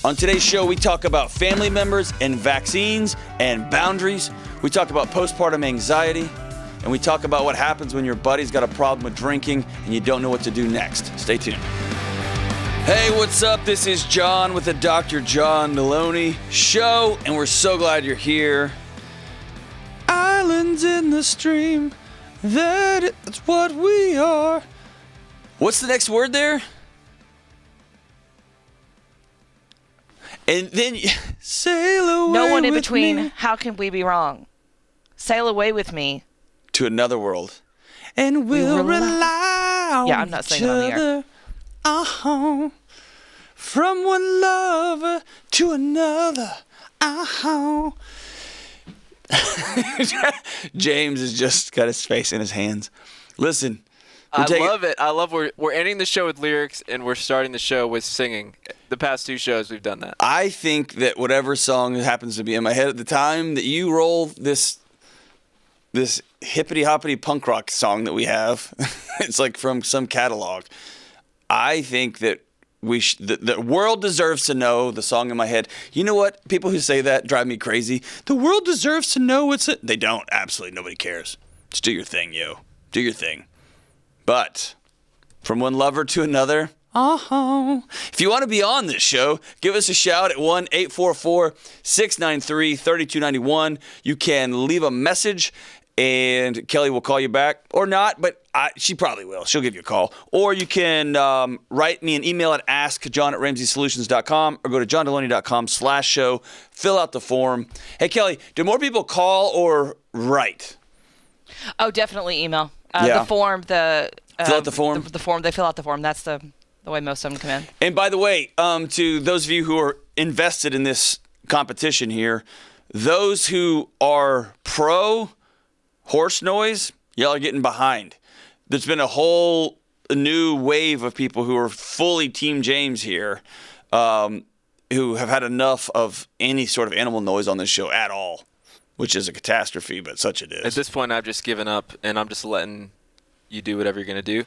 On today's show, we talk about family members and vaccines and boundaries. We talk about postpartum anxiety. And we talk about what happens when your buddy's got a problem with drinking and you don't know what to do next. Stay tuned. Hey, what's up? This is John with the Dr. John Delony Show, and we're so glad you're here. Islands in the stream, that's what we are. What's the next word there? And then sail away. No one in with between. me. How can we be wrong? Sail away with me. To another world. And we'll rely on I'm not saying it on the air. Uh-huh. From one lover to another. Uh-huh. James has just got his face in his hands. Listen. I love it. I love we're ending the show with lyrics and we're starting the show with singing. The past two shows we've done that. I think that whatever song happens to be in my head at the time that you roll this hippity-hoppity punk rock song that we have, it's like from some catalog. I think that the world deserves to know the song in my head. You know what? People who say that drive me crazy. The world deserves to know what's it. They don't. Absolutely nobody cares. Just do your thing, yo. Do your thing. But from one lover to another, if you want to be on this show, give us a shout at 1-844-693-3291. You can leave a message, and Kelly will call you back. Or not, but she probably will. She'll give you a call. Or you can write me an email at askjohn@ramseysolutions.com or go to johndelony.com/show. Fill out the form. Hey, Kelly, do more people call or write? Oh, definitely email. Yeah. The form, fill out the form? The form, they fill out the form. That's the way most of them come in. And by the way, to those of you who are invested in this competition here, those who are pro horse noise, y'all are getting behind. There's been a whole new wave of people who are fully Team James here, who have had enough of any sort of animal noise on this show at all, which is a catastrophe, but such it is. At this point, I've just given up, and I'm just letting you do whatever you're going to do.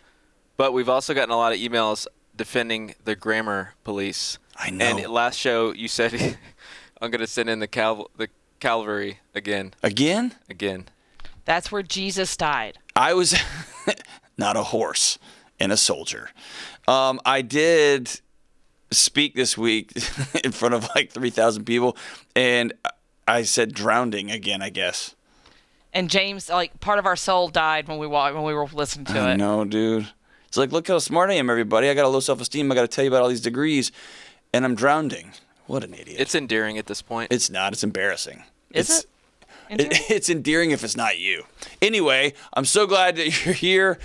But we've also gotten a lot of emails defending the grammar police. I know. And last show, you said, I'm going to send in the cavalry again. Again? Again. That's where Jesus died. I was not a horse and a soldier. I did speak this week in front of like 3,000 people, and I said drowning again, I guess. And James, like, part of our soul died when we were listening to it. No, dude. It's like, look how smart I am, everybody. I got a low self-esteem. I got to tell you about all these degrees, and I'm drowning. What an idiot. It's endearing at this point. It's not. It's embarrassing. Is it? Endearing? It's endearing if it's not you. Anyway, I'm so glad that you're here.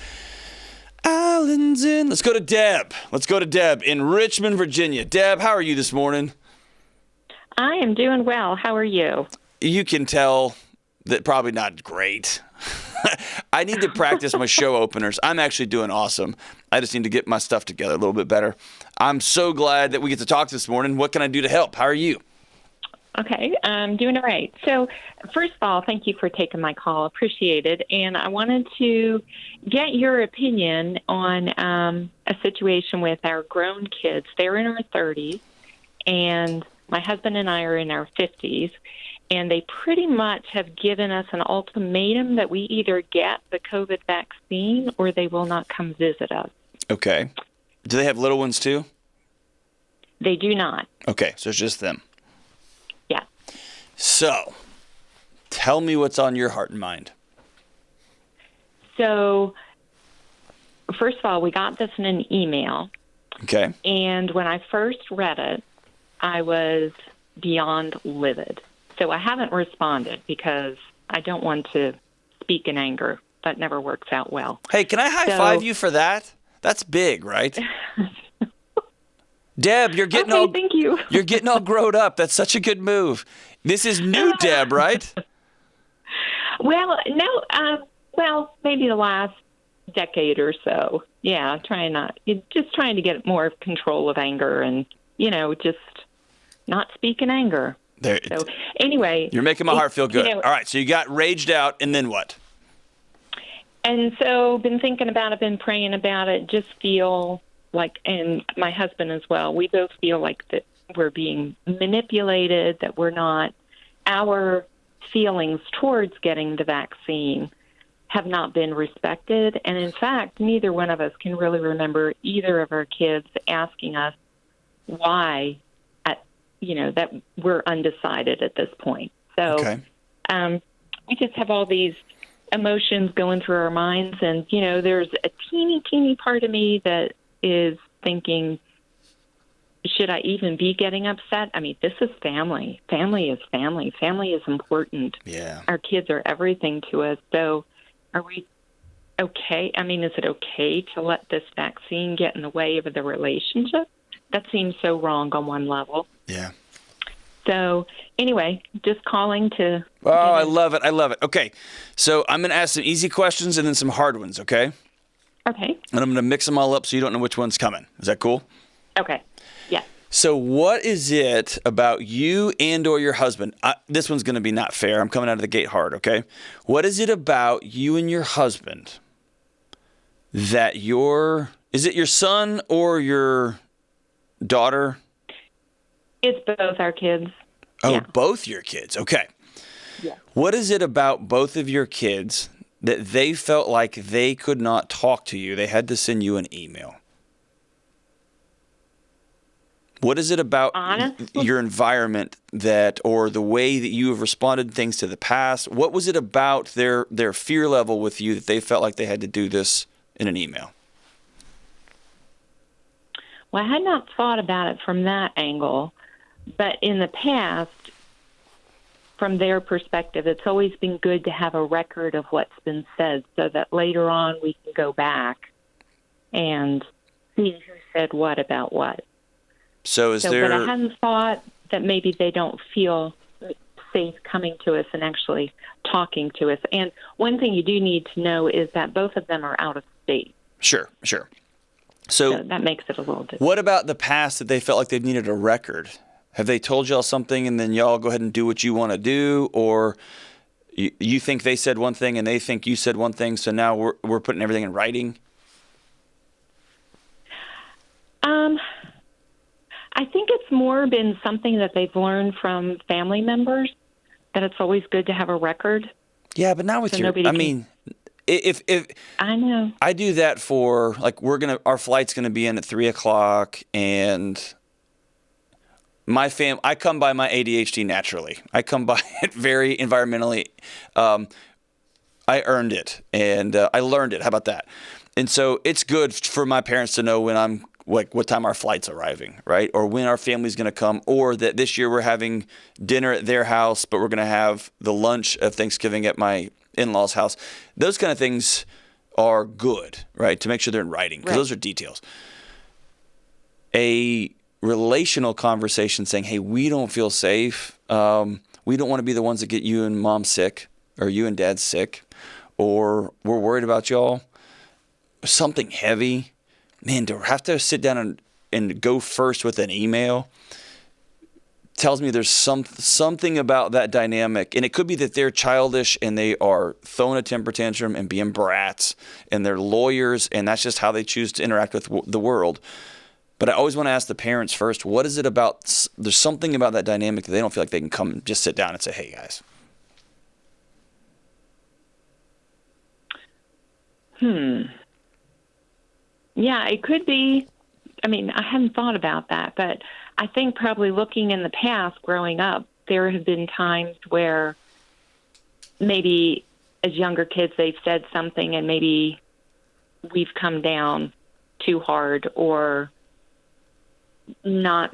Islands in. Let's go to Deb. In Richmond, Virginia. Deb, how are you this morning? I am doing well. How are you? You can tell that probably not great. I need to practice my show openers. I'm actually doing awesome. I just need to get my stuff together a little bit better. I'm so glad that we get to talk this morning. What can I do to help? How are you? Okay, I'm doing all right. So, first of all, thank you for taking my call. Appreciate it. And I wanted to get your opinion on a situation with our grown kids. They're in our 30s, and my husband and I are in our 50s. And they pretty much have given us an ultimatum that we either get the COVID vaccine or they will not come visit us. Okay. Do they have little ones too? They do not. Okay, so it's just them. Yeah. So, tell me what's on your heart and mind. So, first of all, we got this in an email. Okay. And when I first read it, I was beyond livid. So I haven't responded because I don't want to speak in anger. That never works out well. Hey, can I high-five you for that? That's big, right? Deb, you're getting thank you. You're getting all grown up. That's such a good move. This is new, Deb, right? Well, no. Maybe the last decade or so. Yeah, just trying to get more control of anger and, just not speak in anger. So anyway. You're making my heart feel good. All right, so you got raged out, and then what? And so been thinking about it, been praying about it, just feel like, and my husband as well, we both feel like that we're being manipulated, that our feelings towards getting the vaccine have not been respected. And in fact, neither one of us can really remember either of our kids asking us why, that we're undecided at this point. So Okay. We just have all these emotions going through our minds. And, there's a teeny part of me that is thinking, should I even be getting upset? I mean, this is family. Family is family. Family is important. Yeah. Our kids are everything to us. So are we okay? I mean, is it okay to let this vaccine get in the way of the relationship? That seems so wrong on one level. Yeah. So anyway, just calling to... Oh, I love it. I love it. Okay. So I'm going to ask some easy questions and then some hard ones, okay? Okay. And I'm going to mix them all up so you don't know which one's coming. Is that cool? Okay. Yeah. So what is it about you and or your husband? This one's going to be not fair. I'm coming out of the gate hard, okay? What is it about you and your husband that is it your son or your daughter? It's both our kids. Oh, Yeah. Both your kids. Okay. Yeah. What is it about both of your kids that they felt like they could not talk to you? They had to send you an email. What is it about your environment or the way that you have responded to things to the past? What was it about their fear level with you that they felt like they had to do this in an email? Well, I had not thought about it from that angle, but in the past, from their perspective, it's always been good to have a record of what's been said so that later on we can go back and see who said what about what. But I hadn't thought that maybe they don't feel safe coming to us and actually talking to us. And one thing you do need to know is that both of them are out of state. Sure. So that makes it a little different. What about the past that they felt like they needed a record? Have they told y'all something and then y'all go ahead and do what you want to do? Or you think they said one thing and they think you said one thing, so now we're putting everything in writing? I think it's more been something that they've learned from family members, that it's always good to have a record. Yeah, but not with if I know. I do that for, like, our flight's gonna be in at 3:00, and I come by my ADHD naturally. I come by it very environmentally. I earned it, and I learned it. How about that? And so it's good for my parents to know when what time our flight's arriving, right? Or when our family's going to come, or that this year we're having dinner at their house, but we're going to have the lunch of Thanksgiving at my in-laws' house. Those kind of things are good, right? To make sure they're in writing, because those are details. A relational conversation saying, hey, we don't feel safe. We don't want to be the ones that get you and mom sick, or you and dad sick, or we're worried about y'all. Something heavy. Man, to have to sit down and go first with an email tells me there's something about that dynamic. And it could be that they're childish and they are throwing a temper tantrum and being brats, and they're lawyers, and that's just how they choose to interact with the world. But I always want to ask the parents first, what is it about? There's something about that dynamic that they don't feel like they can come and just sit down and say, hey, guys. Yeah, it could be. I mean, I hadn't thought about that, but I think probably looking in the past, growing up, there have been times where maybe as younger kids they've said something and maybe we've come down too hard, or not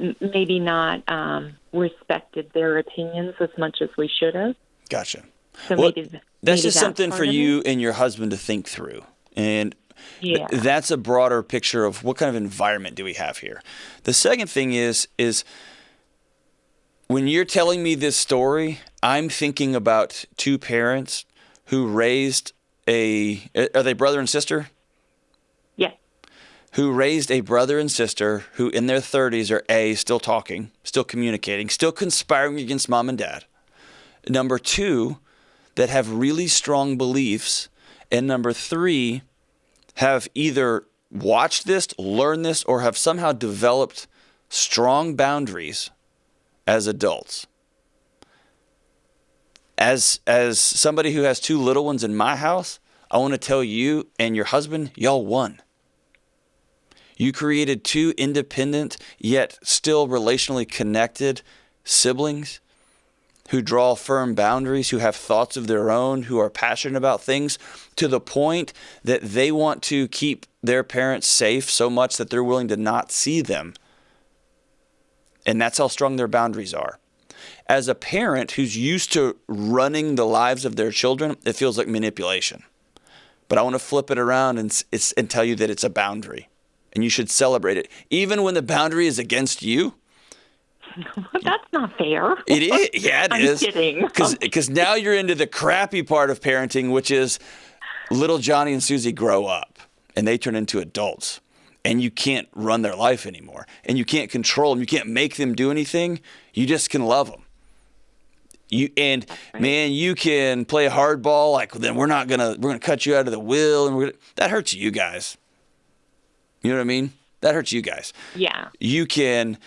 respected their opinions as much as we should have. Gotcha. So Well, maybe that's just something part for of you it. and your husband to think through. And Yeah. that's a broader picture of what kind of environment do we have here. The second thing is when you're telling me this story, I'm thinking about two parents who raised are they brother and sister? Yeah. Who raised a brother and sister who in their 30s are still talking, still communicating, still conspiring against mom and dad. Number two, that have really strong beliefs. And number three, have either watched this, learned this, or have somehow developed strong boundaries as adults. As somebody who has 2 little ones in my house, I want to tell you and your husband, y'all won. You created 2 independent yet still relationally connected siblings who draw firm boundaries, who have thoughts of their own, who are passionate about things to the point that they want to keep their parents safe so much that they're willing to not see them. And that's how strong their boundaries are. As a parent who's used to running the lives of their children, it feels like manipulation. But I want to flip it around and tell you that it's a boundary. And you should celebrate it. Even when the boundary is against you. That's not fair. It is. Yeah, it is. I'm kidding. Because now you're into the crappy part of parenting, which is little Johnny and Susie grow up and they turn into adults. And you can't run their life anymore. And you can't control them. You can't make them do anything. You just can love them. Man, you can play hardball. Like, then we're gonna cut you out of the will, and that hurts you guys. You know what I mean? That hurts you guys. Yeah. You can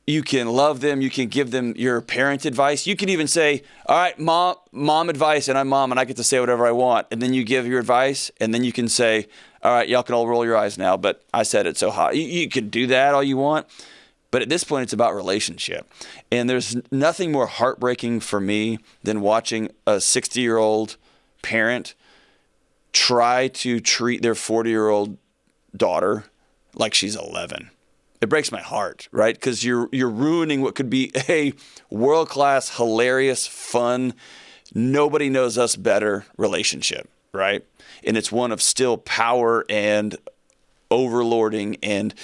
love them. You can give them your parent advice. You can even say, all right, mom advice, and I'm mom, and I get to say whatever I want. And then you give your advice, and then you can say, all right, y'all can all roll your eyes now, but I said it so hot. You can do that all you want. But at this point, it's about relationship. And there's nothing more heartbreaking for me than watching a 60-year-old parent try to treat their 40-year-old daughter like she's 11. It breaks my heart, right? Because you're ruining what could be a world-class, hilarious, fun, nobody knows us better relationship, right? And it's one of still power and overlording, and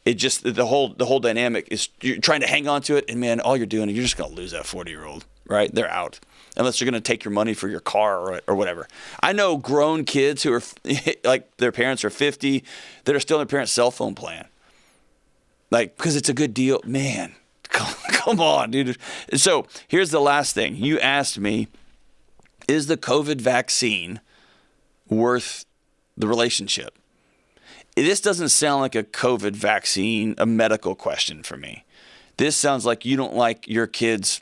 it just the whole dynamic is you're trying to hang on to it, and man, all you're doing is you're just going to lose that 40-year-old, right? They're out. Unless you're going to take your money for your car or whatever. I know grown kids who are like their parents are 50 that are still in their parents' cell phone plan. Like, because it's a good deal. Man, come on, dude. So here's the last thing. You asked me, is the COVID vaccine worth the relationship? This doesn't sound like a COVID vaccine, a medical question for me. This sounds like you don't like your kids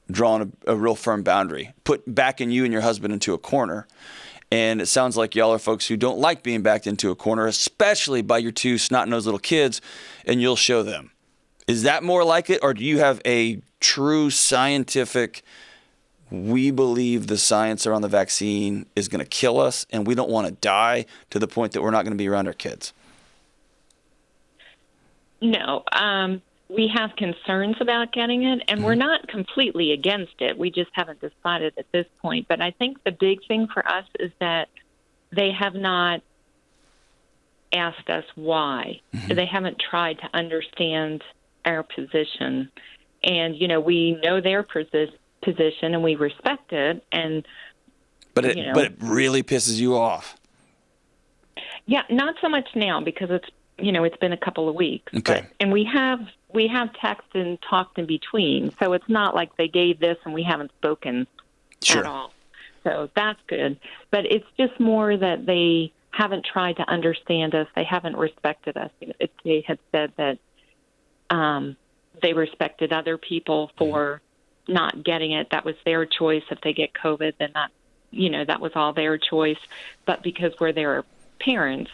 drawing a real firm boundary, backing you and your husband into a corner. And it sounds like y'all are folks who don't like being backed into a corner, especially by your 2 snot-nosed little kids, and you'll show them. Is that more like it, or do you have a true scientific, we believe the science around the vaccine is going to kill us, and we don't want to die to the point that we're not going to be around our kids? No. We have concerns about getting it, and we're not completely against it. We just haven't decided at this point. But I think the big thing for us is that they have not asked us why. They haven't tried to understand our position. And, we know their position, and we respect it. But it really pisses you off. Yeah, not so much now because it's been a couple of weeks. Okay. And we have texted and talked in between, so it's not like they gave this and we haven't spoken at all. So that's good. But it's just more that they haven't tried to understand us. They haven't respected us. If they had said that they respected other people for not getting it, that was their choice. If they get COVID, then that was all their choice. But because we're their parents,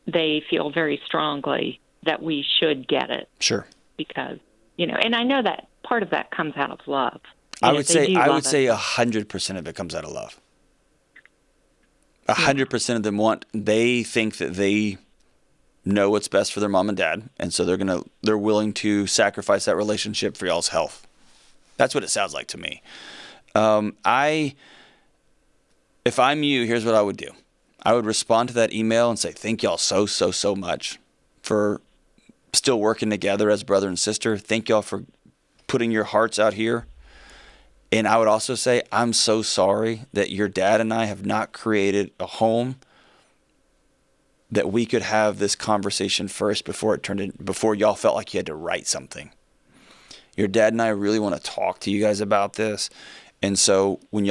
they feel very strongly that we should get it. Sure. Because, and I know that part of that comes out of love. I would say 100% of it comes out of love. 100% of them they think that they know what's best for their mom and dad. And so they're willing to sacrifice that relationship for y'all's health. That's what it sounds like to me. If I'm you, here's what I would do. I would respond to that email and say, thank y'all so much for still working together as brother and sister. Thank y'all for putting your hearts out here. And I would also say, I'm so sorry that your dad and I have not created a home that we could have this conversation first before y'all felt like you had to write something. Your dad and I really want to talk to you guys about this. And so when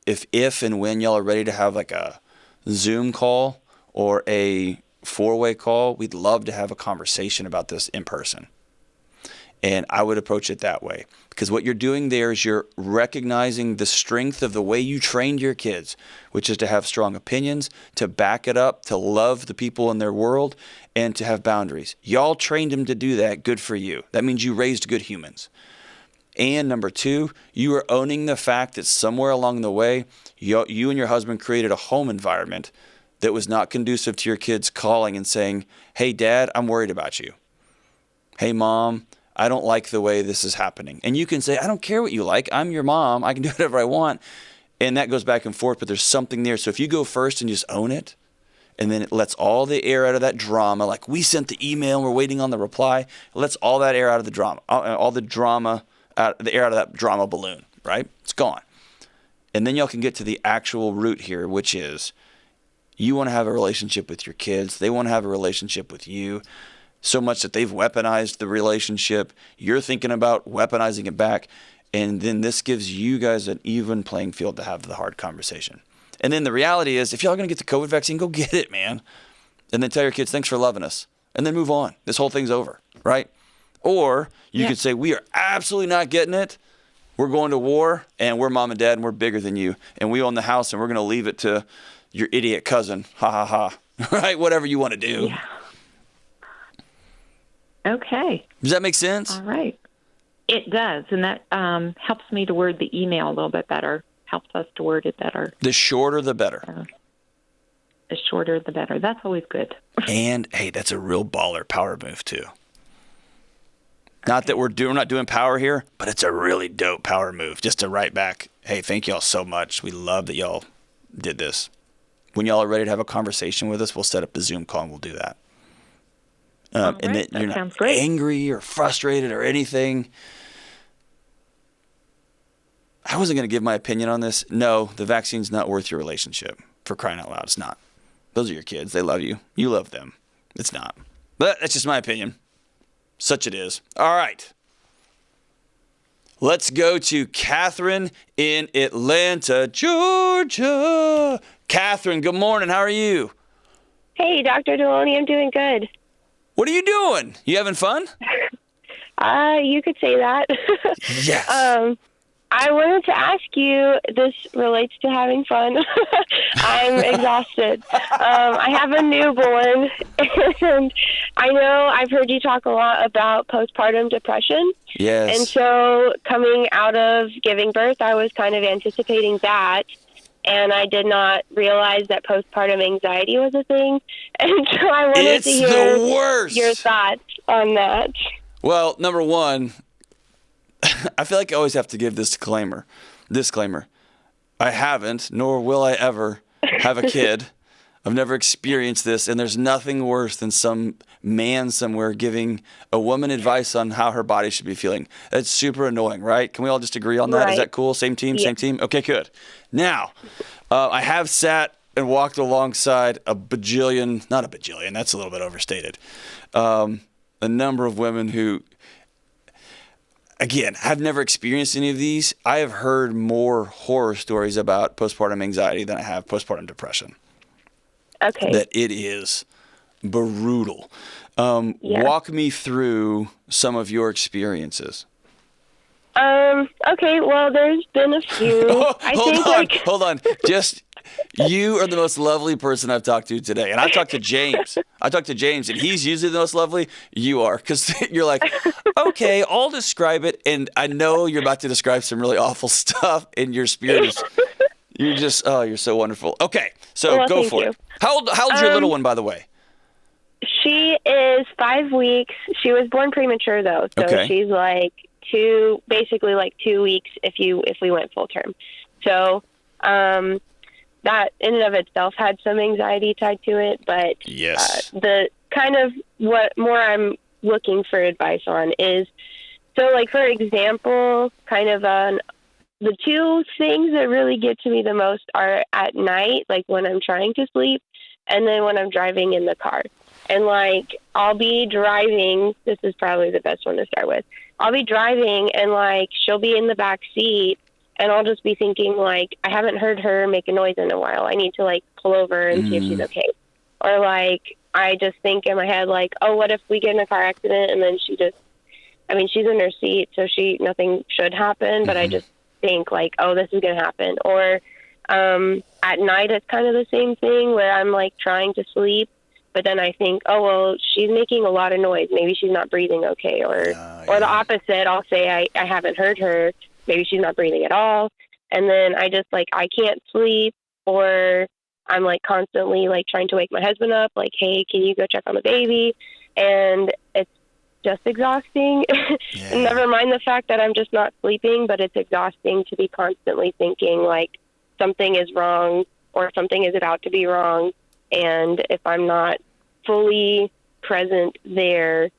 if and when y'all are ready to have like a Zoom call or a 4-way call, we'd love to have a conversation about this in person. And I would approach it that way, because what you're doing there is you're recognizing the strength of the way you trained your kids, which is to have strong opinions, to back it up, to love the people in their world, and to have boundaries. Y'all trained them to do that. Good for you. That means you raised good humans. And number 2, you are owning the fact that somewhere along the way, you and your husband created a home environment that was not conducive to your kids calling and saying, hey, Dad, I'm worried about you. Hey, Mom, I don't like the way this is happening. And you can say, I don't care what you like. I'm your mom. I can do whatever I want. And that goes back and forth, but there's something there. So if you go first and just own it, and then it lets all the air out of that drama, like we sent the email and we're waiting on the reply, it lets all that air out of the drama, all the drama, the air out of that drama balloon, right? It's gone. And then y'all can get to the actual root here, which is you want to have a relationship with your kids. They want to have a relationship with you. So much that they've weaponized the relationship. You're thinking about weaponizing it back. And then this gives you guys an even playing field to have the hard conversation. And then the reality is, if y'all are going to get the COVID vaccine, go get it, man. And then tell your kids, thanks for loving us. And then move on. This whole thing's over, right? Or you could say, we are absolutely not getting it. We're going to war, and we're mom and dad, and we're bigger than you. And we own the house, and we're going to leave it to your idiot cousin. Ha, ha, ha. Right? Whatever you want to do. Yeah. Okay. Does that make sense? All right. It does, and that helps me to word the email a little bit better, helps us to word it better. The shorter, the better. The shorter, the better. That's always good. And, hey, that's a real baller power move, too. Not that we're not doing power here, but it's a really dope power move just to write back, hey, thank y'all so much. We love that y'all did this. When y'all are ready to have a conversation with us, we'll set up a Zoom call and we'll do that. And that you're not angry or frustrated or anything. I wasn't going to give my opinion on this. No, the vaccine's not worth your relationship. For crying out loud, it's not. Those are your kids. They love you. You love them. It's not. But that's just my opinion. Such it is. All right. Let's go to Catherine in Atlanta, Georgia. Catherine, good morning. How are you? Hey, Dr. Delony, I'm doing good. What are you doing? You having fun? You could say that. Yes. I wanted to ask you, this relates to having fun. I'm exhausted. I have a newborn, and I know I've heard you talk a lot about postpartum depression. Yes. And so coming out of giving birth, I was kind of anticipating that. And I did not realize that postpartum anxiety was a thing. And so I wanted to hear your thoughts on that. Well, number one, I feel like I always have to give this disclaimer. I haven't, nor will I ever have a kid. I've never experienced this, and there's nothing worse than some man somewhere giving a woman advice on how her body should be feeling. That's super annoying, right? Can we all just agree on that? Right. Is that cool? Same team, yeah. Same team? Okay, good. Now, I have sat and walked alongside not a bajillion, that's a little bit overstated, a number of women who, again, I've never experienced any of these. I have heard more horror stories about postpartum anxiety than I have postpartum depression. Okay. That it is brutal. Walk me through some of your experiences. Okay, well, there's been a few. Hold on. Just, you are the most lovely person I've talked to today. And I've talked to James. And he's usually the most lovely. You are. Because you're like, okay, I'll describe it. And I know you're about to describe some really awful stuff. And your spirit is, you're so wonderful. Okay, so go for it. How old's your little one, by the way? She is 5 weeks. She was born premature, though. So she's like basically 2 weeks if we went full term. So that in and of itself had some anxiety tied to it. But yes. The kind of what more I'm looking for advice on is, so for example, kind of the two things that really get to me the most are at night, when I'm trying to sleep, and then when I'm driving in the car. And I'll be driving, this is probably the best one to start with. I'll be driving and she'll be in the back seat and I'll just be thinking I haven't heard her make a noise in a while. I need to pull over and see if she's okay. Or like, I just think in my head, like, oh, what if we get in a car accident and then she's in her seat, so nothing should happen, but I just think like, oh, this is going to happen. Or at night, it's kind of the same thing where I'm like trying to sleep, but then I think, oh, well, she's making a lot of noise. Maybe she's not breathing okay. Or the opposite, I'll say I haven't heard her. Maybe she's not breathing at all. And then I just like, I can't sleep, or I'm like constantly like trying to wake my husband up, like, hey, can you go check on the baby? And it's just exhausting. Yeah. Never mind the fact that I'm just not sleeping, but it's exhausting to be constantly thinking like something is wrong or something is about to be wrong. And if I'm not fully present there,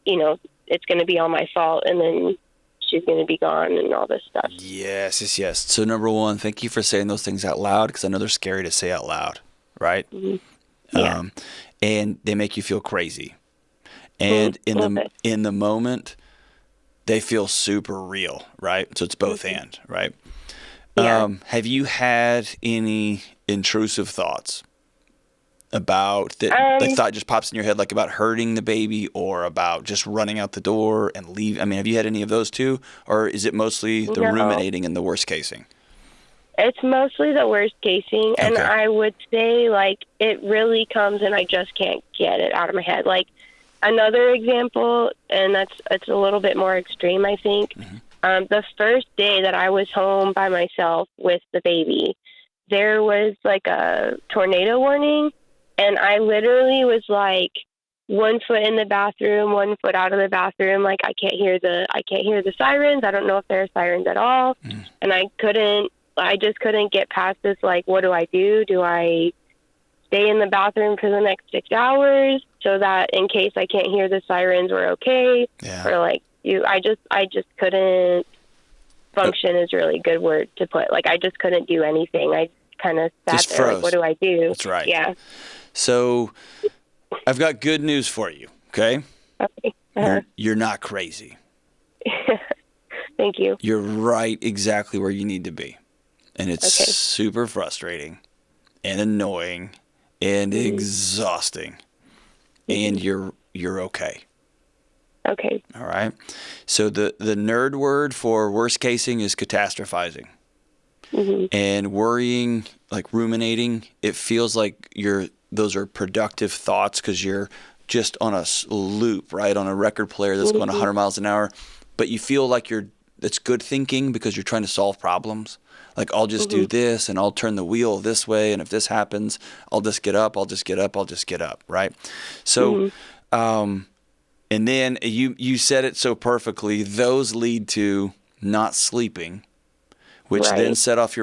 it's going to be all my fault. And then she's going to be gone and all this stuff. Yes. So number one, thank you for saying those things out loud, because I know they're scary to say out loud, right? Mm-hmm. Yeah. And they make you feel crazy. And in the moment, they feel super real, right? So it's both and, right? Yeah. Have you had any intrusive thoughts about that? Like thought just pops in your head, like about hurting the baby or about just running out the door and leave? I mean, have you had any of those too, or is it mostly the ruminating and the worst casing? It's mostly the worst casing, and Okay. I would say like it really comes and I just can't get it out of my head. Like another example, and it's a little bit more extreme, I think. The first day that I was home by myself with the baby, there was like a tornado warning, and I literally was like 1 foot in the bathroom, 1 foot out of the bathroom. Like I can't hear the sirens. I don't know if there are sirens at all. And I just couldn't get past this. Like, what do I do? Do I stay in the bathroom for the next 6 hours so that in case I can't hear the sirens, we're okay? Yeah. Or like, I just couldn't function is really a good word to put. Like, I just couldn't do anything. I kind of sat Just there, froze. like, what do I do? That's right. Yeah. So I've got good news for you, okay? Okay. You're not crazy. Thank you. You're right exactly where you need to be. And it's Okay. super frustrating and annoying and exhausting. And you're okay. Okay. All right. So the nerd word for worst casing is catastrophizing. And worrying, like ruminating, it feels like those are productive thoughts because you're just on a loop, right? On a record player that's going 100 miles an hour. But you feel like it's good thinking because you're trying to solve problems. Like, I'll just do this and I'll turn the wheel this way. And if this happens, I'll just get up, right? So, and then you said it so perfectly. Those lead to not sleeping, which then set off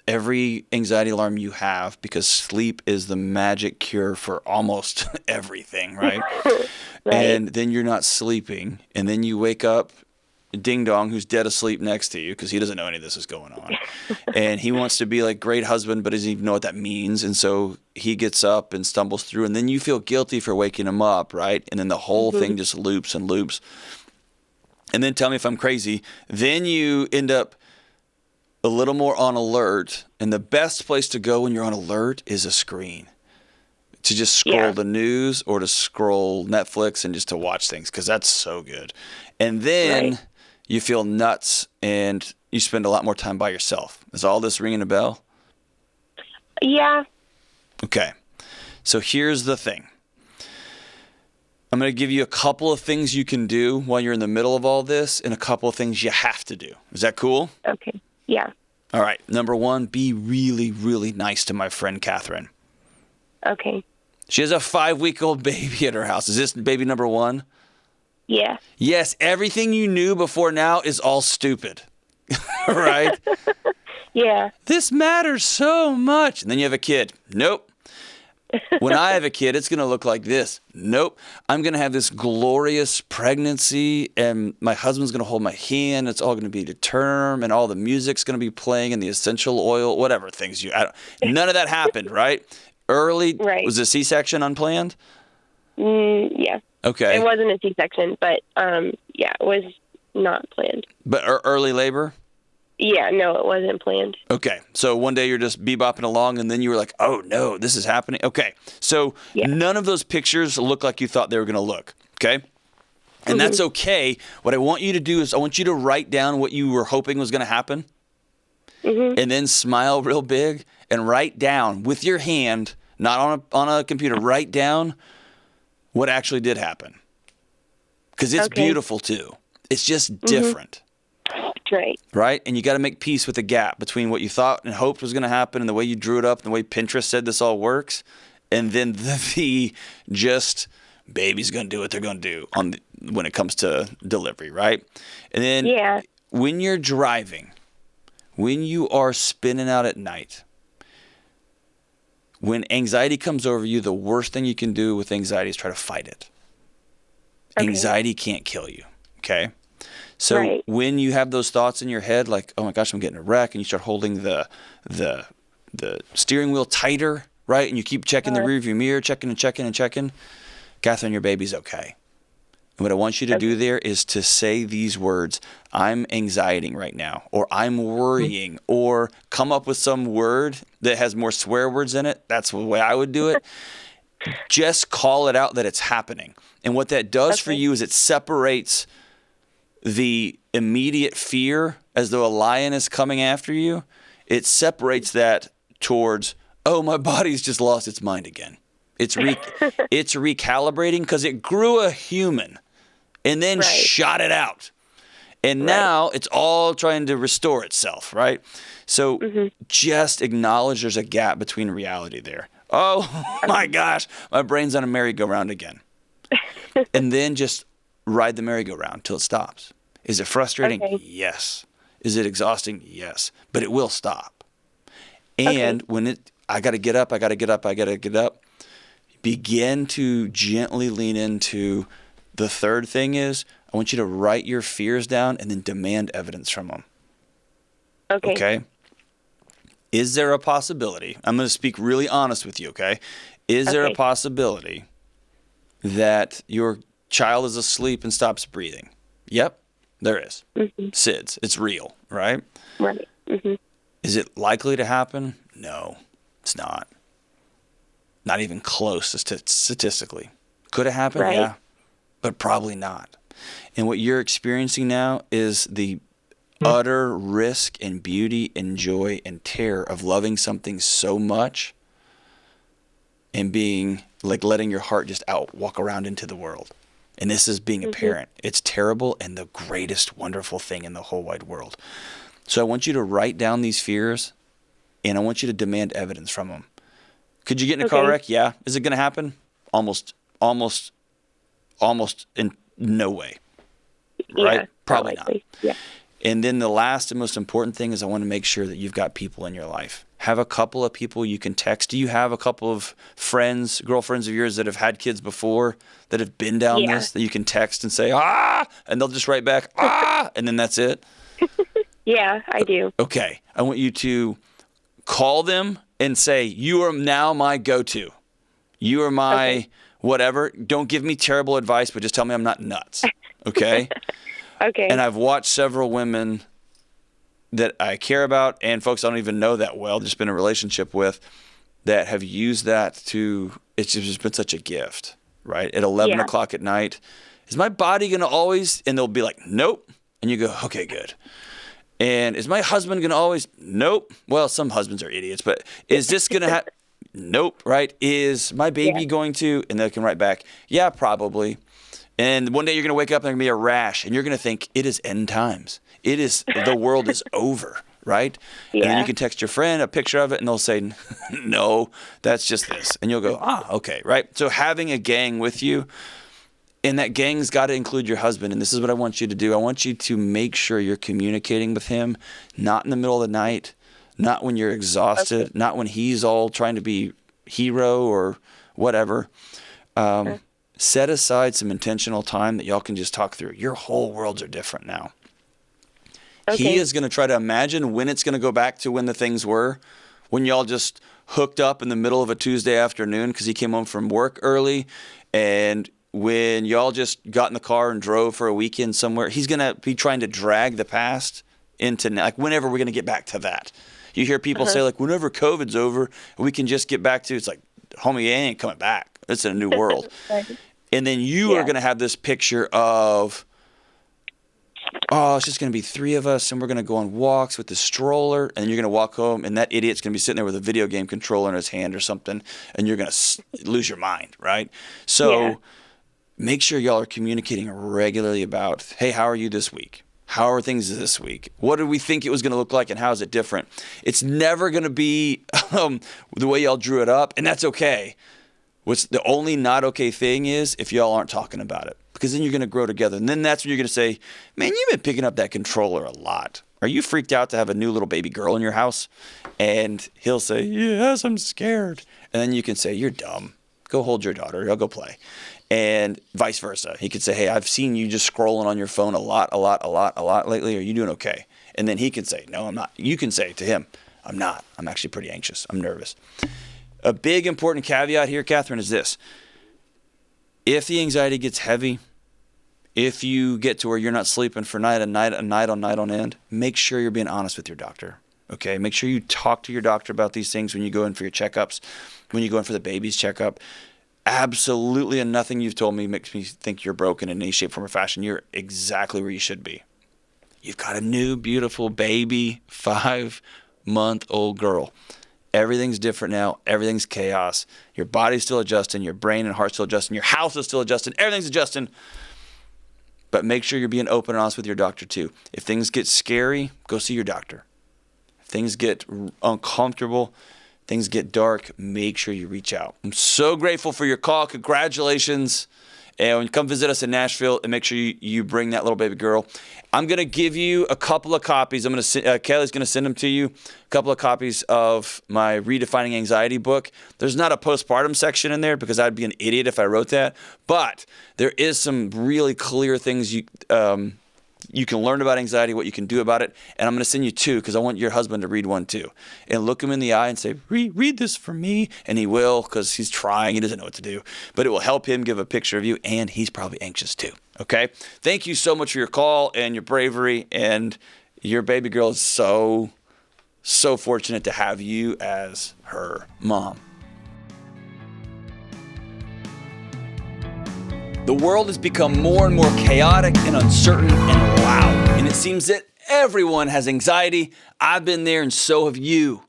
every anxiety alarm you have, because sleep is the magic cure for almost everything, right? And then you're not sleeping, and then you wake up, ding dong, who's dead asleep next to you because he doesn't know any of this is going on. And he wants to be like great husband, but doesn't even know what that means. And so he gets up and stumbles through, and then you feel guilty for waking him up, right? And then the whole thing just loops and loops. And then tell me if I'm crazy. Then you end up a little more on alert. And the best place to go when you're on alert is a screen. To just scroll the news or to scroll Netflix and just to watch things, because that's so good. And then you feel nuts and you spend a lot more time by yourself. Is all this ringing a bell? Yeah. Okay. So here's the thing. I'm going to give you a couple of things you can do while you're in the middle of all this and a couple of things you have to do. Is that cool? Okay. Yeah. All right. Number one, be really, really nice to my friend Catherine. Okay. She has a 5-week-old baby at her house. Is this baby number one? Yeah. Yes, everything you knew before now is all stupid, right? Yeah. This matters so much. And then you have a kid. Nope. When I have a kid, it's going to look like this. Nope. I'm going to have this glorious pregnancy, and my husband's going to hold my hand. It's all going to be to term, and all the music's going to be playing, and the essential oil, whatever things none of that happened, right? Early, was a C-section unplanned? Yeah. Okay. It wasn't a C-section, but yeah, it was not planned. But early labor? Yeah, no, it wasn't planned. Okay, so one day you're just bebopping along, and then you were like, oh, no, this is happening. Okay, so Yeah. none of those pictures look like you thought they were going to look, okay? And that's okay. What I want you to do is I want you to write down what you were hoping was going to happen, and then smile real big and write down with your hand, not on a computer, write down what actually did happen. Because it's beautiful, too. It's just different. Right. Right? And you got to make peace with the gap between what you thought and hoped was going to happen and the way you drew it up and the way Pinterest said this all works. And then the just baby's going to do what they're going to do when it comes to delivery, right? And then when you're driving, when you are spinning out at night, when anxiety comes over you, the worst thing you can do with anxiety is try to fight it. Okay. Anxiety can't kill you, okay? So when you have those thoughts in your head, like, oh my gosh, I'm getting a wreck, and you start holding the steering wheel tighter, right? And you keep checking the rearview mirror, checking. Catherine, your baby's okay. And what I want you to do there is to say these words, I'm anxietying right now, or I'm worrying, or come up with some word that has more swear words in it. That's the way I would do it. Just call it out that it's happening. And what that does for you is it separates the immediate fear as though a lion is coming after you. It separates that towards, oh, my body's just lost its mind again. It's recalibrating because it grew a human and then shot it out. And now it's all trying to restore itself, right? So just acknowledge there's a gap between reality there. Oh, my gosh, my brain's on a merry-go-round again. And then just ride the merry-go-round till it stops. Is it frustrating? Yes. Is it exhausting? Yes. But it will stop. And when I got to get up, begin to gently lean into the third thing is I want you to write your fears down and then demand evidence from them. Okay? Is there a possibility? I'm going to speak really honest with you, okay? Is there a possibility that your child is asleep and stops breathing? Yep, there is. SIDS. It's real, right? Right. Is it likely to happen? No, it's not. Not even close statistically. Could it happen? Right. Yeah, but probably not. And what you're experiencing now is the utter risk and beauty and joy and terror of loving something so much and being like letting your heart just walk around into the world. And this is being a parent. It's terrible and the greatest wonderful thing in the whole wide world. So I want you to write down these fears and I want you to demand evidence from them. Could you get in a car wreck? Yeah. Is it going to happen? Almost in no way. Right? Yeah, Probably not. Yeah. And then the last and most important thing is I want to make sure that you've got people in your life. Have a couple of people you can text. Do you have a couple of friends, girlfriends of yours that have had kids before that have been down this that you can text and say, and they'll just write back, and then that's it? Yeah, I do. Okay. I want you to call them and say, you are now my go-to. You are my whatever. Don't give me terrible advice, but just tell me I'm not nuts. Okay? Okay. And I've watched several women that I care about and folks I don't even know that well, just been in a relationship with, that have used that it's just been such a gift, right? At 11 o'clock at night, is my body going to always, and they'll be like, nope. And you go, okay, good. And is my husband going to always, nope. Well, some husbands are idiots, but is this going to happen? Nope, right? Is my baby going to, and they can write back, yeah, probably. And one day you're going to wake up and there's going to be a rash and you're going to think it is end times. It is, the world is over, right? Yeah. And then you can text your friend a picture of it and they'll say, no, that's just this. And you'll go, okay, right? So having a gang with you, and that gang's got to include your husband. And this is what I want you to do. I want you to make sure you're communicating with him, not in the middle of the night, not when you're exhausted, not when he's all trying to be hero or whatever. Set aside some intentional time that y'all can just talk through. Your whole worlds are different now. He is going to try to imagine when it's going to go back to when the things were, when y'all just hooked up in the middle of a Tuesday afternoon because he came home from work early, and when y'all just got in the car and drove for a weekend somewhere. He's going to be trying to drag the past into like whenever we're going to get back to that. You hear people say like whenever COVID's over, we can just get back to, it's like, homie, it ain't coming back. It's in a new world. Right. And then you are going to have this picture of, oh, it's just going to be 3 of us, and we're going to go on walks with the stroller, and you're going to walk home, and that idiot's going to be sitting there with a video game controller in his hand or something, and you're going to lose your mind, right? So make sure y'all are communicating regularly about, hey, how are you this week? How are things this week? What did we think it was going to look like, and how is it different? It's never going to be the way y'all drew it up, and that's okay. What's the only not okay thing is if y'all aren't talking about it, because then you're going to grow together. And then that's when you're going to say, man, you've been picking up that controller a lot. Are you freaked out to have a new little baby girl in your house? And he'll say, yes, I'm scared. And then you can say, you're dumb. Go hold your daughter. I'll go play. And vice versa. He could say, hey, I've seen you just scrolling on your phone a lot lately. Are you doing okay? And then he can say, no, I'm not. You can say to him, I'm not. I'm actually pretty anxious. I'm nervous. A big important caveat here, Catherine, is this. If the anxiety gets heavy, if you get to where you're not sleeping for night on end, make sure you're being honest with your doctor. Okay? Make sure you talk to your doctor about these things when you go in for your checkups, when you go in for the baby's checkup. Absolutely, and nothing you've told me makes me think you're broken in any shape, form, or fashion. You're exactly where you should be. You've got a new, beautiful baby, 5-month-old girl. Everything's different now. Everything's chaos. Your body's still adjusting. Your brain and heart's still adjusting. Your house is still adjusting. Everything's adjusting. But make sure you're being open and honest with your doctor, too. If things get scary, go see your doctor. If things get uncomfortable, things get dark, make sure you reach out. I'm so grateful for your call. Congratulations. And when you come visit us in Nashville, and make sure you bring that little baby girl. I'm going to give you a couple of copies. Kelly's going to send them to you. A couple of copies of my Redefining Anxiety book. There's not a postpartum section in there because I'd be an idiot if I wrote that. But there is some really clear things you can learn about anxiety, what you can do about it. And I'm going to send you 2 because I want your husband to read one too. And look him in the eye and say, read this for me. And he will, because he's trying. He doesn't know what to do. But it will help him give a picture of you, and he's probably anxious too. Okay? Thank you so much for your call and your bravery. And your baby girl is so fortunate to have you as her mom. The world has become more and more chaotic and uncertain and loud, and it seems that everyone has anxiety. I've been there, and so have you.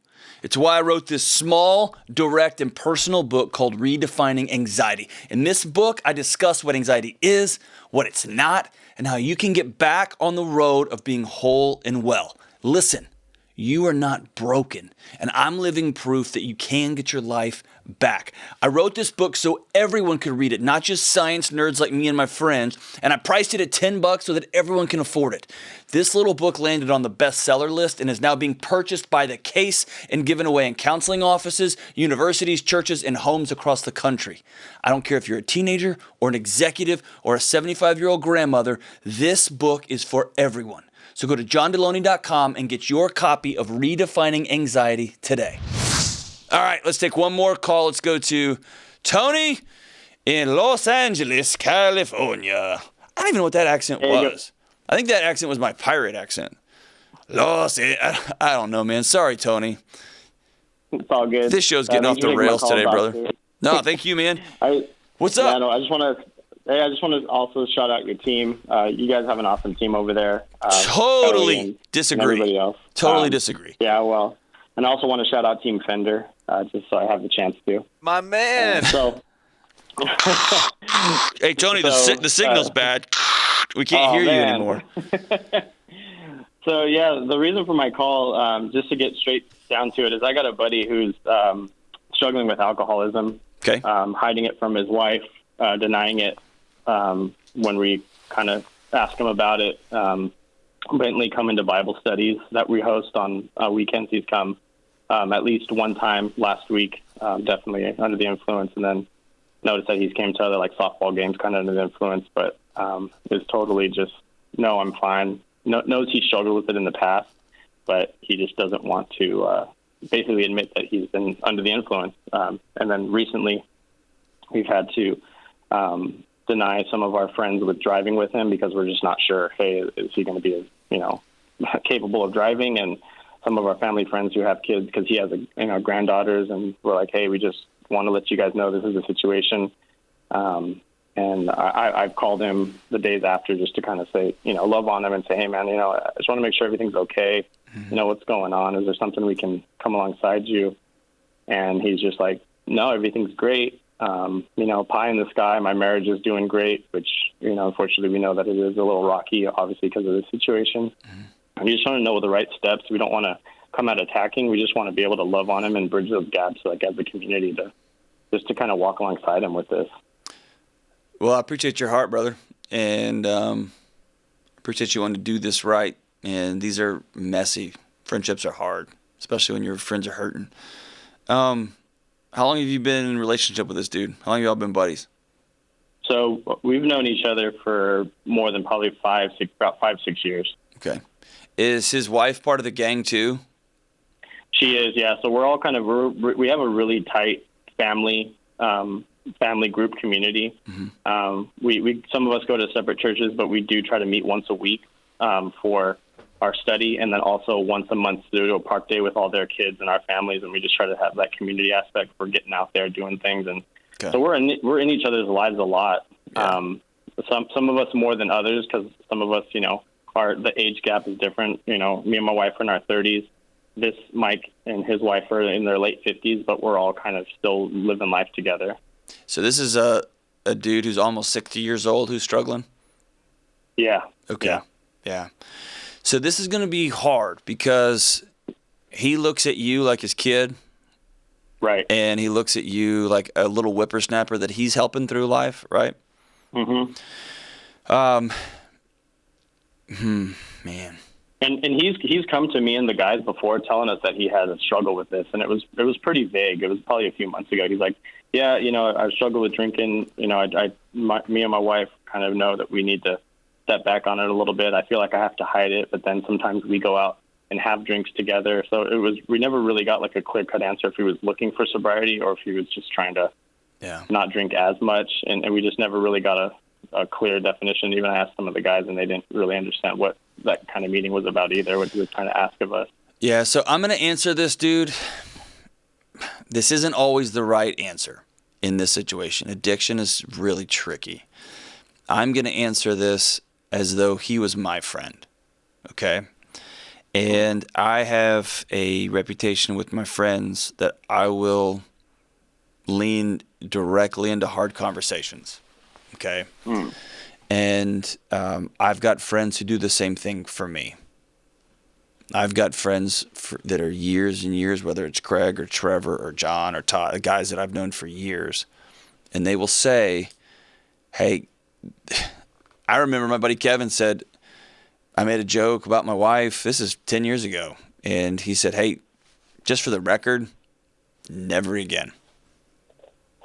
It's why I wrote this small, direct, and personal book called Redefining Anxiety. In this book, I discuss what anxiety is, what it's not, and how you can get back on the road of being whole and well. Listen, you are not broken, and I'm living proof that you can get your life back. I wrote this book so everyone could read it, not just science nerds like me and my friends, and I priced it at $10 so that everyone can afford it. This little book landed on the bestseller list and is now being purchased by the case and given away in counseling offices, universities, churches, and homes across the country. I don't care if you're a teenager or an executive or a 75-year-old grandmother, this book is for everyone. So go to johndelony.com and get your copy of Redefining Anxiety today. All right, let's take one more call. Let's go to Tony in Los Angeles, California. I don't even know what that accent was. I think that accent was my pirate accent. I don't know, man. Sorry, Tony. It's all good. This show's getting off the rails today, brother. No, thank you, man. What's up? Yeah, no, I just want to also shout out your team. You guys have an awesome team over there. Totally disagree. And everybody else. Totally disagree. Yeah, well, and I also want to shout out Team Fender, just so I have the chance to. My man. Hey, Tony, the signal's bad. We can't hear you anymore. So, yeah, the reason for my call, just to get straight down to it, is I got a buddy who's struggling with alcoholism, hiding it from his wife, denying it when we kind of ask him about it. Bentley coming to Bible studies that we host on weekends. He's come at least one time last week, definitely under the influence, and then noticed that he's came to other like softball games kind of under the influence, but is totally just, no, I'm fine. Knows he struggled with it in the past, but he just doesn't want to basically admit that he's been under the influence. And then recently we've had to deny some of our friends with driving with him because we're just not sure, hey, is he going to be, capable of driving, and some of our family friends who have kids, because he has granddaughters, and we're like, hey, we just want to let you guys know this is the situation. And I've called him the days after just to kind of say, love on him and say, hey, man, I just want to make sure everything's okay. What's going on? Is there something we can come alongside you? And he's just like, no, everything's great. Pie in the sky. My marriage is doing great, which, unfortunately we know that it is a little rocky, obviously, because of the situation. And we just want to know the right steps. We don't want to come out attacking. We just want to be able to love on him and bridge those gaps, like as a community, to kind of walk alongside him with this. Well, I appreciate your heart, brother, and appreciate you wanting to do this right. And these are messy. Friendships are hard, especially when your friends are hurting. How long have you been in a relationship with this dude? How long have y'all been buddies? So we've known each other for more than probably about 5-6 years. Okay. Is his wife part of the gang too? She is, yeah. So we're all we have a really tight family group community. We some of us go to separate churches, but we do try to meet once a week for our study, and then also once a month to do a park day with all their kids and our families, and we just try to have that community aspect for getting out there doing things. And so we're in each other's lives a lot. Yeah. Some of us more than others, because some of us, the age gap is different. Me and my wife are in our 30s. This Mike and his wife are in their late 50s, but we're all kind of still living life together. So this is a dude who's almost 60 years old who's struggling? Yeah. Okay. Yeah. So this is going to be hard because he looks at you like his kid. Right. And he looks at you like a little whippersnapper that he's helping through life, right? Mm-hmm. Man. And he's come to me and the guys before telling us that he had a struggle with this, and it was pretty vague. It was probably a few months ago. He's like, yeah, I struggle with drinking. Me and my wife kind of know that we need to step back on it a little bit. I feel like I have to hide it, but then sometimes we go out and have drinks together. So we never really got like a clear-cut answer if he was looking for sobriety or if he was just trying to not drink as much. And we just never really got a clear definition. Even I asked some of the guys, and they didn't really understand what that kind of meeting was about either, what he was trying to ask of us. Yeah, so I'm going to answer this, dude. This isn't always the right answer in this situation. Addiction is really tricky. I'm going to answer this as though he was my friend, okay? And I have a reputation with my friends that I will lean directly into hard conversations, okay? And I've got friends who do the same thing for me. I've got friends that are years and years, whether it's Craig or Trevor or John or Todd, guys that I've known for years, and they will say, hey, I remember my buddy Kevin said, I made a joke about my wife. This is 10 years ago. And he said, hey, just for the record, never again.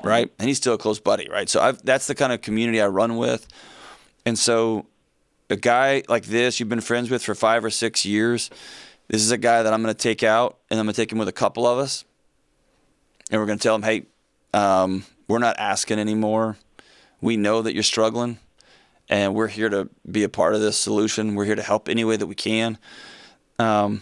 Right? And he's still a close buddy, right? So that's the kind of community I run with. And so a guy like this you've been friends with for 5 or 6 years, this is a guy that I'm going to take out, and I'm going to take him with a couple of us. And we're going to tell him, hey, we're not asking anymore. We know that you're struggling. And we're here to be a part of this solution. We're here to help any way that we can. But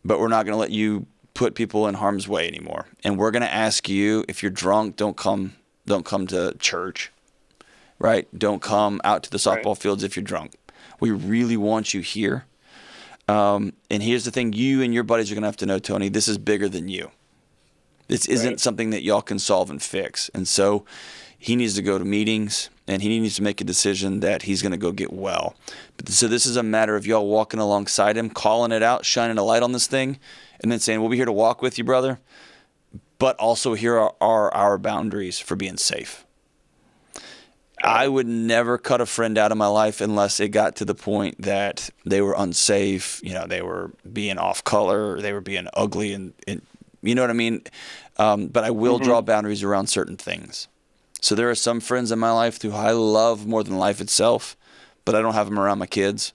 we're not going to let you put people in harm's way anymore. And we're going to ask you, if you're drunk, don't come to church, right? Don't come out to the softball fields if you're drunk. We really want you here. And here's the thing. You and your buddies are going to have to know, Tony, this is bigger than you. This isn't something that y'all can solve and fix. And so he needs to go to meetings, and he needs to make a decision that he's going to go get well. So this is a matter of y'all walking alongside him, calling it out, shining a light on this thing, and then saying, we'll be here to walk with you, brother, but also here are our boundaries for being safe. I would never cut a friend out of my life unless it got to the point that they were unsafe, they were being off color, or they were being ugly, and you know what I mean? But I will draw boundaries around certain things. So there are some friends in my life who I love more than life itself, but I don't have them around my kids.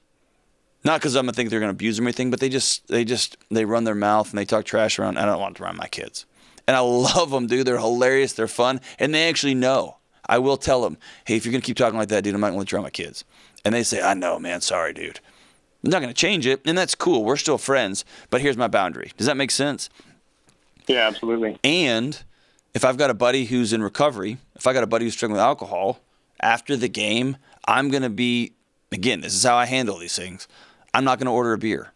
Not because I'm going to think they're going to abuse them or anything, but they run their mouth and they talk trash around. I don't want them around my kids. And I love them, dude. They're hilarious. They're fun. And they actually know. I will tell them, hey, if you're going to keep talking like that, dude, I'm not going to let you around my kids. And they say, I know, man. Sorry, dude. I'm not going to change it, and that's cool. We're still friends, but here's my boundary. Does that make sense? Yeah, absolutely. And if I've got a buddy who's in recovery, if I got a buddy who's struggling with alcohol, after the game, I'm going to be, again, this is how I handle these things. I'm not going to order a beer.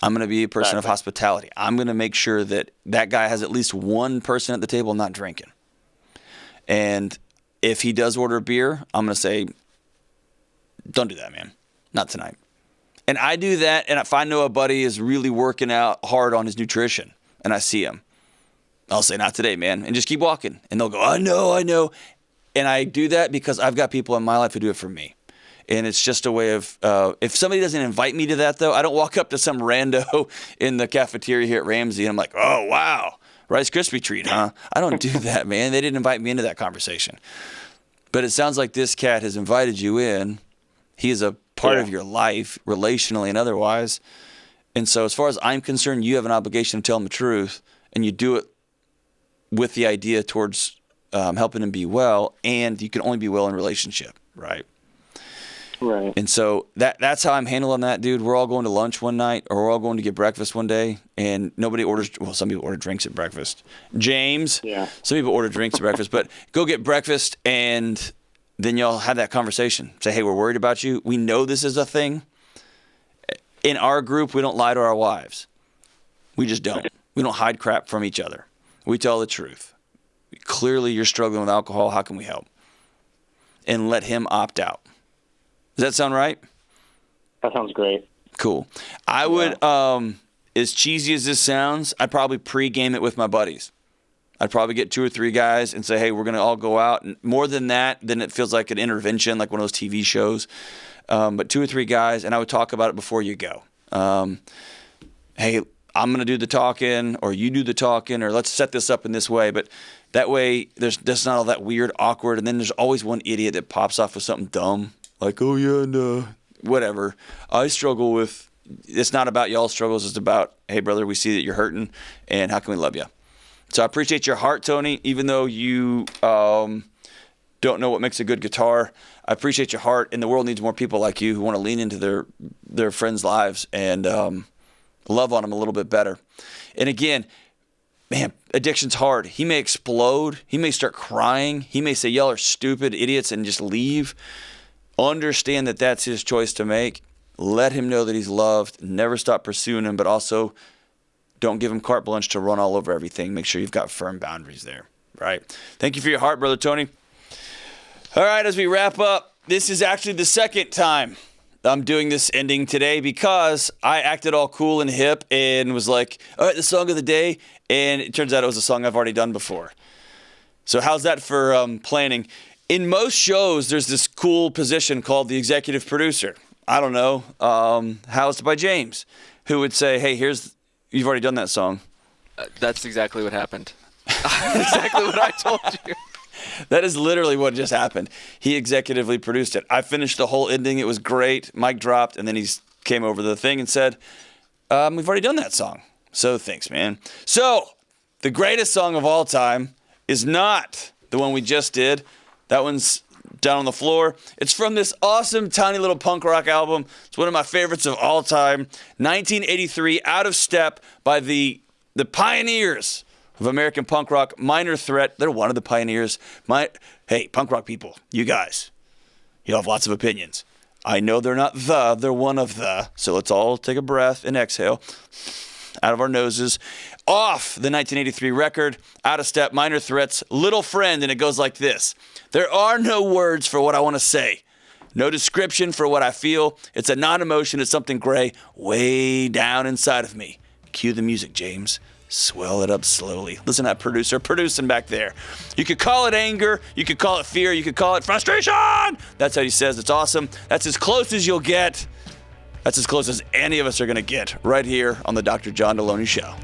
I'm going to be a person of hospitality. I'm going to make sure that that guy has at least one person at the table not drinking. And if he does order a beer, I'm going to say, don't do that, man. Not tonight. And I do that, and if I know a buddy is really working out hard on his nutrition, and I see him, I'll say, not today, man, and just keep walking. And they'll go, I know. And I do that because I've got people in my life who do it for me. And it's just a way of, if somebody doesn't invite me to that, though, I don't walk up to some rando in the cafeteria here at Ramsey, and I'm like, oh, wow, Rice Krispie treat, huh? I don't do that, man. They didn't invite me into that conversation. But it sounds like this cat has invited you in. He is a part of your life, relationally and otherwise. And so as far as I'm concerned, you have an obligation to tell him the truth, and you do it with the idea towards helping him be well, and you can only be well in relationship, right? Right. And so that's how I'm handling that, dude. We're all going to lunch one night, or we're all going to get breakfast one day, and nobody orders. Well, some people order drinks at breakfast. James, some people order drinks at breakfast, but go get breakfast, and then y'all have that conversation. Say, hey, we're worried about you. We know this is a thing. In our group, we don't lie to our wives. We just don't. We don't hide crap from each other. We tell the truth. Clearly, you're struggling with alcohol. How can we help? And let him opt out. Does that sound right? That sounds great. Cool. I would, as cheesy as this sounds, I'd probably pregame it with my buddies. I'd probably get 2 or 3 guys and say, hey, we're going to all go out. And more than that, then it feels like an intervention, like one of those TV shows. But 2 or 3 guys, and I would talk about it before you go. Hey, I'm going to do the talking, or you do the talking, or let's set this up in this way. But that way, there's not all that weird, awkward. And then there's always one idiot that pops off with something dumb. Like, oh, yeah, and whatever. I struggle with, it's not about y'all's struggles. It's about, hey, brother, we see that you're hurting, and how can we love you? So I appreciate your heart, Tony, even though you don't know what makes a good guitar. I appreciate your heart, and the world needs more people like you who want to lean into their friends' lives and love on them a little bit better. And again, man, addiction's hard. He may explode. He may start crying. He may say, y'all are stupid idiots, and just leave. Understand that that's his choice to make. Let him know that he's loved. Never stop pursuing him, but also don't give him carte blanche to run all over everything. Make sure you've got firm boundaries there, right? Thank you for your heart, Brother Tony. All right, as we wrap up, this is actually the second time I'm doing this ending today because I acted all cool and hip and was like, all right, the song of the day. And it turns out it was a song I've already done before. So how's that for planning? In most shows, there's this cool position called the executive producer. I don't know, housed by James, who would say, hey, you've already done that song. That's exactly what happened. Exactly what I told you. That is literally what just happened. He executively produced it. I finished the whole ending. It was great. Mic dropped, and then he came over the thing and said, we've already done that song. So thanks, man. So the greatest song of all time is not the one we just did. That one's down on the floor. It's from this awesome, tiny little punk rock album. It's one of my favorites of all time. 1983, Out of Step by the pioneers of American punk rock, Minor Threat. They're one of the pioneers. Hey, punk rock people, you guys, you have lots of opinions. I know they're not they're one of the. So let's all take a breath and exhale out of our noses. Off the 1983 record, Out of Step, Minor Threat's Little Friend, and it goes like this. There are no words for what I want to say. No description for what I feel. It's a non-emotion. It's something gray way down inside of me. Cue the music, James. Swell it up slowly. Listen to that producer producing back there. You could call it anger. You could call it fear. You could call it frustration. That's how he says. It's awesome. That's as close as you'll get. That's as close as any of us are going to get right here on the Dr. John Delony Show.